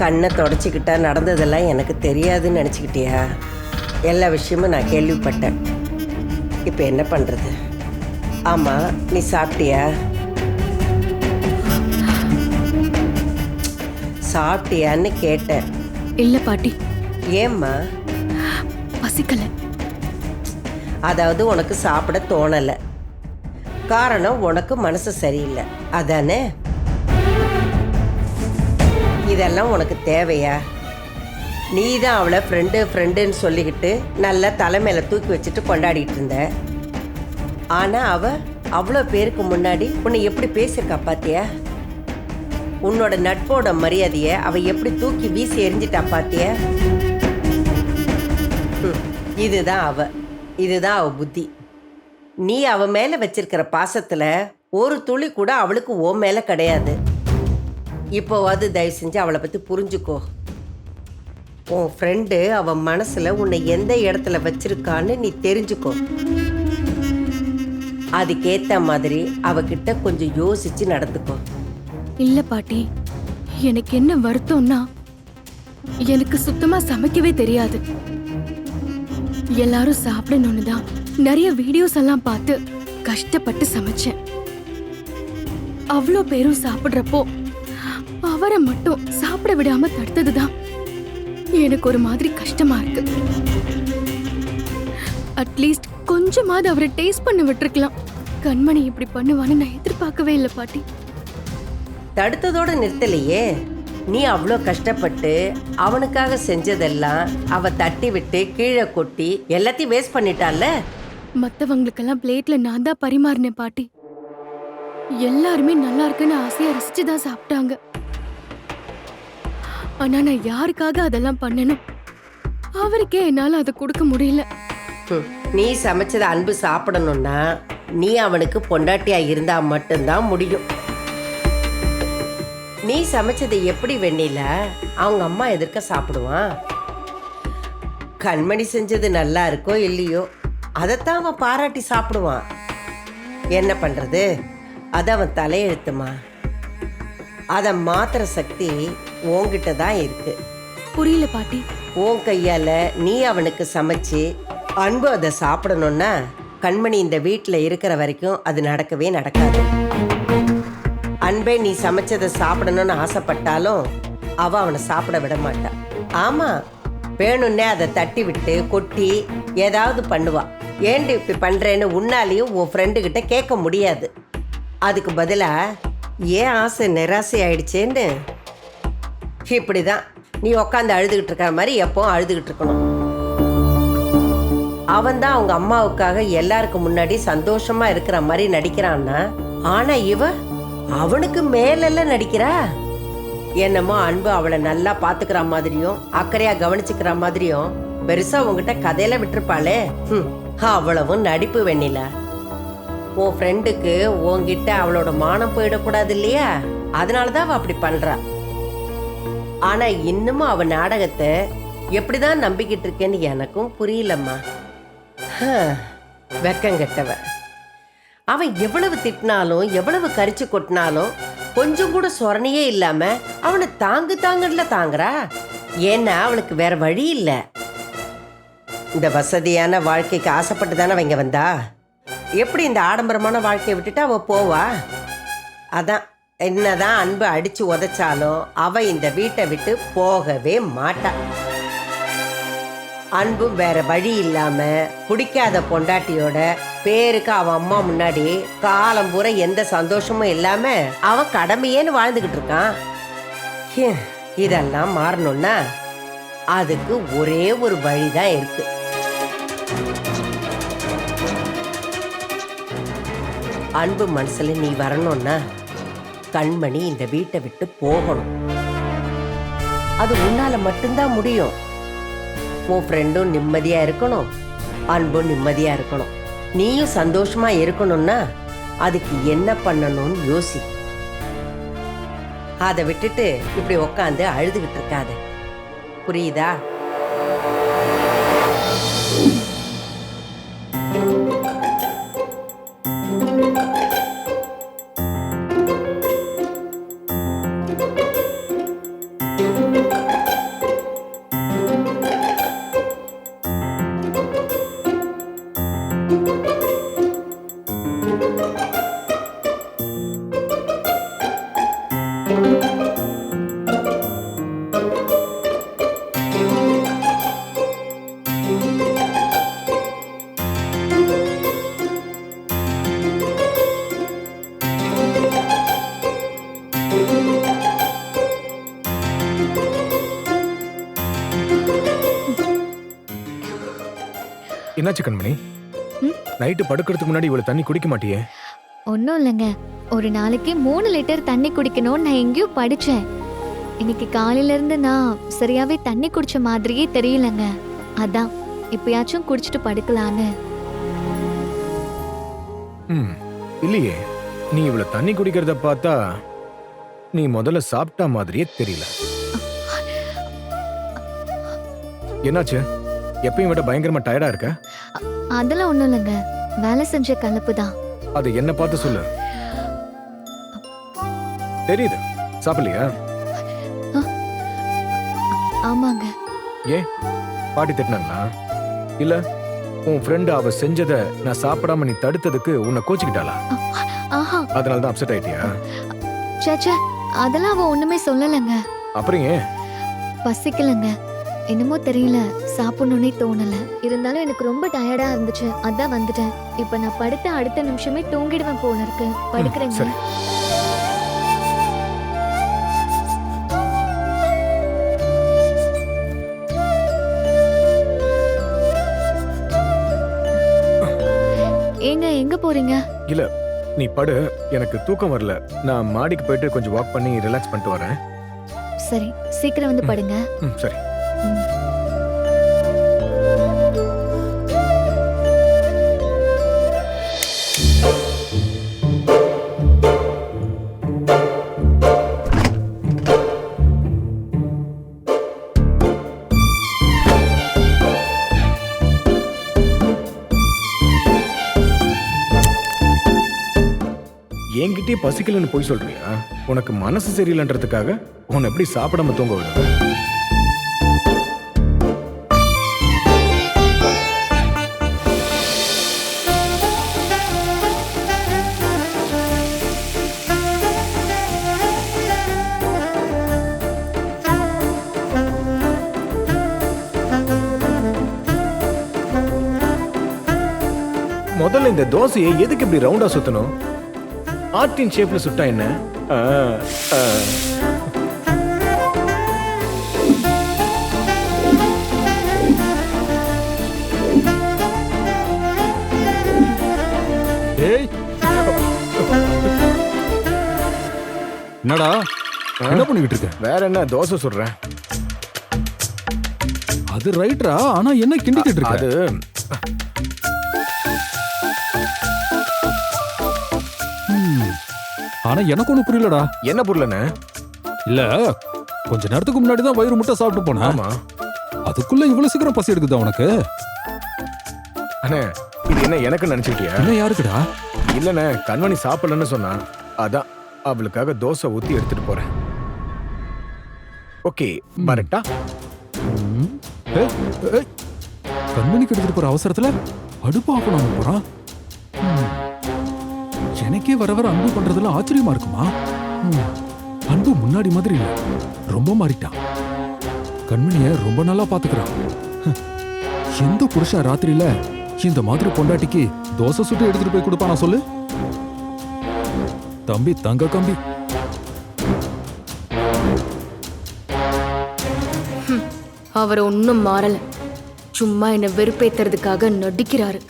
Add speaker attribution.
Speaker 1: கண்ணை தொடச்சிக்கிட்டா நடந்ததெல்லாம் எனக்கு தெரியாதுன்னு நினச்சிக்கிட்டியா? எல்லா விஷயமும் நான் கேள்விப்பட்டேன். இப்போ என்ன பண்ணுறது? ஆமாம், நீ சாப்பிட்டியா? சாப்பிட்டியான்னு கேட்டேன்.
Speaker 2: இல்ல பாட்டி.
Speaker 1: ஏம்மா?
Speaker 2: பசிக்கல.
Speaker 1: அதாவது உனக்கு சாப்பிட தோணலை. காரணம் உனக்கு மனசு சரியில்லை, அதானே? இதெல்லாம் உனக்கு தேவையா? நீ தான் அவளை ஃப்ரெண்டுன்னு சொல்லிக்கிட்டு நல்லா தலைமையில தூக்கி வச்சுட்டு கொண்டாடிட்டு இருந்த. ஆனால் அவள் அவ்வளோ பேருக்கு முன்னாடி உன்னை எப்படி பேசியிருக்கா பாத்தியா? உன்னோட நட்போட மரியாதையை அவள் எப்படி தூக்கி வீசி எரிஞ்சிட்டா பாத்தியா? இதுதான் அவ புத்தி. நீ அவ மேல வச்சிருக்கிற பாசத்துல ஒரு துளி கூட அவளுக்கு ஓ மேல கிடையாது. இப்போவாது தயவு செஞ்சு அவளை பத்தி புரிஞ்சுக்கோ. உன் ஃப்ரெண்டு அவ மனசுல உன்னை எந்த இடத்துல வச்சிருக்கான்னு நீ தெரிஞ்சுக்கோ. அதுக்கேத்த மாதிரி அவகிட்ட கொஞ்சம் யோசிச்சு நடந்துக்கோ.
Speaker 2: இல்ல பாட்டி, எனக்கு என்ன வருத்தம்னா எனக்கு சுத்தமா சமைக்கவே தெரியாது. எல்லாரும் சாப்பிடணும்னு தான் நிறைய வீடியோஸ் எல்லாம் பார்த்து கஷ்டப்பட்டு சமைச்சேன். அவ்வளோ பேரும் சாப்பிடுறப்போ அவரை மட்டும் சாப்பிட விடாம தடுத்ததுதான் எனக்கு ஒரு மாதிரி கஷ்டமா இருக்கு. அட்லீஸ்ட் கொஞ்சமாவது அவரை டேஸ்ட் பண்ண விட்டுருக்கலாம். கண்மணி இப்படி பண்ணுவான்னு நான் எதிர்பார்க்கவே இல்லை பாட்டி.
Speaker 1: தடுத்ததோட நிறுத்தலையே. நீ அவ்வளோ கஷ்டப்பட்டு அவனுக்காக செஞ்சதெல்லாம் அவ தட்டி விட்டு கீழே கொட்டி எல்லாத்தையும் வேஸ்ட் பண்ணிட்டால.
Speaker 2: மத்தவங்களுக்கெல்லாம் பிளேட்ல நான் தான் பரிமாறினேன் பாட்டி. எல்லாருமே நல்லா இருக்குன்னு ஆசையா ரசிச்சுதான் சாப்பிட்டாங்க. ஆனா நான் யாருக்காக அதெல்லாம் பண்ணணும்? அவருக்கே என்னால அதை கொடுக்க முடியல.
Speaker 1: நீ சமைச்சத அன்பு சாப்பிடணும்னா நீ அவனுக்கு பொண்டாட்டியா இருந்தா மட்டும்தான் முடியும். நீ சமைச்சதை எப்படி வெண்ணில அவங்க அம்மா எதிர்க்க சாப்பிடுவான்? கண்மணி செஞ்சது நல்லா இருக்கோ இல்லையோ அதைத்தான் அவன் பாராட்டி சாப்பிடுவான். என்ன பண்றது? அது அவன் தலையெழுத்துமா. அதை மாத்திர சக்தி உன்கிட்ட தான் இருக்கு.
Speaker 2: புரியல பாட்டி.
Speaker 1: உன் கையால நீ அவனுக்கு சமைச்சு அன்பு அதை சாப்பிடணும்னா கண்மணி இந்த வீட்டில் இருக்கிற வரைக்கும் அது நடக்கவே நடக்காது. அன்பே நீ சமைச்சதை சாப்பிடணும்னு ஆசைப்பட்டாலும் அவ அவனை சாப்பிட விட மாட்டான். ஆமா, வேணும்னே அதை தட்டி விட்டு கொட்டி ஏதாவது பண்ணுவா. ஏன்டி இப்படி பண்றேன்னு உன்னாலையும் உன் ஃப்ரெண்டு கிட்ட கேட்க முடியாது. அதுக்கு பதிலா ஏன் ஆசை நிராசை ஆயிடுச்சேன்னு இப்படிதான் நீ உக்காந்து அழுதுகிட்டு இருக்கிற மாதிரி எப்போ அழுதுகிட்டு இருக்கணும். அவன் தான் அவங்க அம்மாவுக்காக எல்லாருக்கும் முன்னாடி சந்தோஷமா இருக்கிற மாதிரி நடிக்கிறான்னா, ஆனா இவ அவனுக்கு மேலெல்லாம் நடிக்கிறா. என்னமோ அன்பு அவளை நல்லா பாத்துக்கிற மாதிரியும் அக்கறையா கவனிச்சுக்கிற மாதிரியும் பெருசா உங்ககிட்ட கதையில விட்டுருப்பாளே. அவ்வளவும் நடிப்பு வெண்ணில. உன் ஃப்ரெண்டுக்கு உன்கிட்ட அவளோட மானம் போயிடக்கூடாது இல்லையா? அதனாலதான் அவ அப்படி பண்றா. ஆனா இன்னமும் அவ நாடகத்தை எப்படிதான் நம்பிக்கிட்டு இருக்கேன்னு எனக்கும் புரியலம்மா. வெக்கங்கெட்டவ. அவன் எவ்வளவு திட்டினாலும் எவ்வளவு கரிச்சு கொட்டினாலும் கொஞ்சம் கூட சொரணையே இல்லாம அவனை தாங்குல தாங்குறா. ஏன்னா அவளுக்கு வேற வழி இல்லை. இந்த வசதியான வாழ்க்கைக்கு ஆசைப்பட்டு தானே அவங்க வந்தா. எப்படி இந்த ஆடம்பரமான வாழ்க்கையை விட்டுட்டு அவ போவா? அதான் என்னதான் அன்பு அடிச்சு உதைச்சாலும் அவ இந்த வீட்டை விட்டு போகவே மாட்டா. அன்பு வேற வழி இல்லாம பிடிக்காத பொண்டாட்டியோட பேருக்கு அவன் அம்மா முன்னாடி காலம் பூரா எந்த சந்தோஷமும் இல்லாம அவன் கடமையேன்னு வாழ்ந்துகிட்டு இருக்கான். இதெல்லாம் மாறணும்னா அதுக்கு ஒரே ஒரு வழிதான் இருக்கு. அன்பு மனசுல நீ வரணும்னா கண்மணி இந்த வீட்டை விட்டு போகணும். அது உன்னால மட்டும்தான் முடியும். உன் ஃப்ரெண்டும் நிம்மதியா இருக்கணும், அன்பும் நிம்மதியா இருக்கணும். நீயும் சந்தோஷமா இருக்கணும்னா அதுக்கு என்ன பண்ணணும்னு யோசி. அதை விட்டுட்டு இப்படி உக்காந்து அழுதுகிட்டு இருக்காத. புரியுதா?
Speaker 3: என்னாச்சு கண்மணி? நைட்டு படுக்கிறதுக்கு முன்னாடி இவ்வளவு தண்ணி குடிக்க மாட்டியே?
Speaker 4: ஒன்றும் இல்லைங்க, ஒரு நாளைக்கு 3 லிட்டர் தண்ணி குடிக்கணும்னு நான் எங்கேயோ படிச்சேன். இன்னைக்கு காலையில இருந்து நான் சரியாவே தண்ணி குடிச்ச மாதிரியே தெரியலங்க. அதான் இப்பயாச்சும் குடிச்சிட்டு படுக்கலான்னு.
Speaker 3: இல்லையே, நீ இவ்வளவு தண்ணி குடிக்கிறத பார்த்தா நீ முதல்ல சாப்பிட்ட மாதிரியே தெரியல. என்னாச்சு? எப்பயும் விட பயங்கரமா டயர்டா இருக்க?
Speaker 4: அதெல்லாம் ஒன்றும் இல்லைங்க, வேலை செஞ்ச கலப்பு தான்.
Speaker 3: அது என்ன பார்த்து சொல்லு. தெரியுது. சாப்பிடலையா?
Speaker 4: ஆமாங்க.
Speaker 3: ஏன் பாட்டி திட்டினாங்களா? இல்ல உன் ஃப்ரெண்டு அவ செஞ்சத நான் சாப்பிடாம நீ தடுத்ததுக்கு உன்னை கோச்சிக்கிட்டாளா?
Speaker 4: ஆஹா,
Speaker 3: அதனாலதான் அப்செட் ஆயிட்டியா?
Speaker 4: சேச்சே, அதெல்லாம் அவ ஒண்ணுமே சொல்லலைங்க.
Speaker 3: அப்புறம் ஏன்?
Speaker 4: பசிக்கலங்க, என்னமோ தெரியல, சாப்பிடணும்னே தோணல. இருந்தாலும் எனக்கு ரொம்ப டயர்டா இருந்துச்சு, அதான் வந்துட்டேன். இப்ப நான் படுத்த அடுத்த நிமிஷமே தூங்கிடுவேன் போல இருக்கு. படுக்கிறேங்க.
Speaker 3: சரி.
Speaker 4: ஏங்க எங்க போறீங்க?
Speaker 3: இல்ல நீ படு, எனக்கு தூக்கம் வரல. நான் மாடிக்கு போயிட்டு கொஞ்சம் வாக் பண்ணி ரிலாக்ஸ் பண்ணிட்டு வரேன்.
Speaker 4: சரி, சீக்கிரம் வந்து படுங்க.
Speaker 3: சரி. என்கிட்டயே பசிக்கலன்னு போய் சொல்றியா? உனக்கு மனசு சரியில்லைன்றதுக்காக உன்னை எப்படி சாப்பிடாம தூங்க விடுவேன்? முதல்ல இந்த தோசையை எதுக்கு இப்படி ரவுண்டா சுத்தணும்? ஆர்டின் ஷேப்ல சுட்டா என்ன?
Speaker 5: ஏய், என்னடா என்ன பண்ணிக்கிட்டு இருக்க?
Speaker 3: வேற என்ன, தோசை சுடுறேன்.
Speaker 5: அது ரைட்ரா, ஆனா என்ன கிண்டிக்கிட்டு இருக்க?
Speaker 3: அது
Speaker 5: ஆனா எனக்கு ஒண்ணு புரியலடா.
Speaker 3: என்ன புரியலண்ணே?
Speaker 5: இல்ல, கொஞ்ச நேரத்துக்கு முன்னாடி தான் வயிறு முட்டை சாப்பிட்டு போனேன்.
Speaker 3: ஆமா.
Speaker 5: அதுக்குள்ள இவ்வளவு சீக்கிரம் பசி எடுக்குதா உனக்கு?
Speaker 3: அண்ணே, இது என்ன எனக்கு நினைச்சுக்கிட்டியா?
Speaker 5: என்ன யாருக்குடா?
Speaker 3: இல்லண்ணே, கண்மணி சாப்பிடலன்னு சொன்னா, அதான் அவளுக்காக தோசை ஊத்தி எடுத்துட்டு போறேன். ஓகே, வரட்டா?
Speaker 5: கண்மணிக்கு எடுத்துட்டு போற அவசரத்துல அடுப்பு ஆஃப் பண்ணாம போறான். எனக்கே வர வர அன்பு பண்றதுல ஆச்சரியமா இருக்குமா? அன்பு முன்னாடி மாதிரி இல்ல, ரொம்ப மாறிட்டான். கண்மணிய ரொம்ப நல்லா பாத்துக்கிறான். எந்த புருஷன் ராத்திரியில இந்த மாதிரி பொண்டாட்டிக்கு தோசை சுட்டு எடுத்துட்டு போய் கொடுப்பானா சொல்லு? தம்பி தங்க கம்பி.
Speaker 2: அவர் ஒன்னும் மாறல, சும்மா என்ன வெறுப்பேத்துறதுக்காக நடிக்கிறாரு.